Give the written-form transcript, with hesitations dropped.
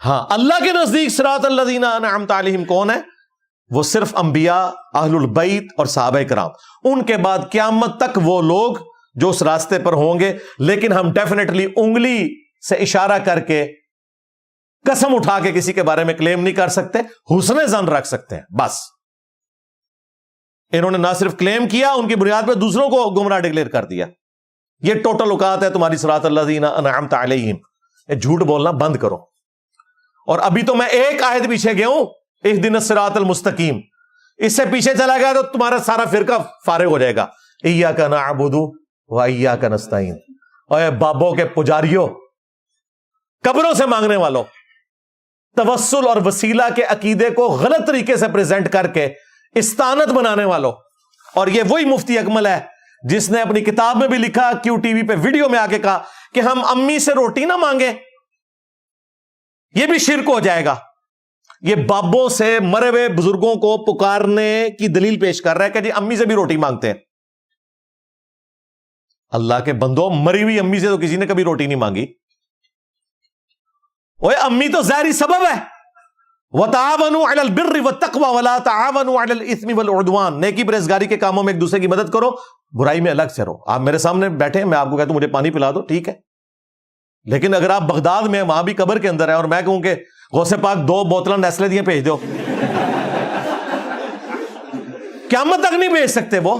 ہاں اللہ کے نزدیک صراط الذین انعمت علیہم کون ہے؟ وہ صرف انبیاء، اہل البیت اور صحابہ کرام. ان کے بعد قیامت تک وہ لوگ جو اس راستے پر ہوں گے. لیکن ہم ڈیفینیٹلی انگلی سے اشارہ کر کے قسم اٹھا کے کسی کے بارے میں کلیم نہیں کر سکتے، حسن ظن رکھ سکتے ہیں بس. انہوں نے نہ صرف کلیم کیا، ان کی بنیاد پہ دوسروں کو گمراہ ڈکلیئر کر دیا. یہ ٹوٹل اوقات ہے تمہاری صراط الذین انعمت علیہم. یہ جھوٹ بولنا بند کرو. اور ابھی تو میں ایک آیت پیچھے گیا ہوں، اہدنا الصراط المستقیم. اس سے پیچھے چلا گیا تو تمہارا سارا فرقہ فارغ ہو جائے گا. ایاک نعبد و ایاک نستعین. اے بابوں کے پجاریوں، قبروں سے مانگنے والوں، توسل اور وسیلہ کے عقیدے کو غلط طریقے سے پریزنٹ کر کے استانت بنانے والوں. اور یہ وہی مفتی اکمل ہے جس نے اپنی کتاب میں بھی لکھا، کیو ٹی وی پہ ویڈیو میں آ کے کہا کہ ہم امی سے روٹی نہ مانگے، یہ بھی شرک ہو جائے گا. یہ بابوں سے، مرے ہوئے بزرگوں کو پکارنے کی دلیل پیش کر رہا ہے کہ جی امی سے بھی روٹی مانگتے ہیں. اللہ کے بندو، مری ہوئی امی سے تو کسی نے کبھی روٹی نہیں مانگی. اوے امی تو ظاہری سبب ہے. وَتَعَاوَنُوا عَلَى الْبِرِّ وَالتَّقْوَى وَلَا تَعَاوَنُوا عَلَى الْإِثْمِ وَالْعُدْوَانِ. نیکی پرہیزگاری کے کاموں میں ایک دوسرے کی مدد کرو، برائی میں الگ سے رہو. آپ میرے سامنے بیٹھے ہیں، میں آپ کو کہتا ہوں مجھے پانی پلا دو، ٹھیک ہے. لیکن اگر آپ بغداد میں، وہاں بھی قبر کے اندر ہے، اور میں کہوں کہ غوث پاک 2 بوتلیں نیسلے دیے بھیج دو، قیامت تک نہیں بھیج سکتے وہ.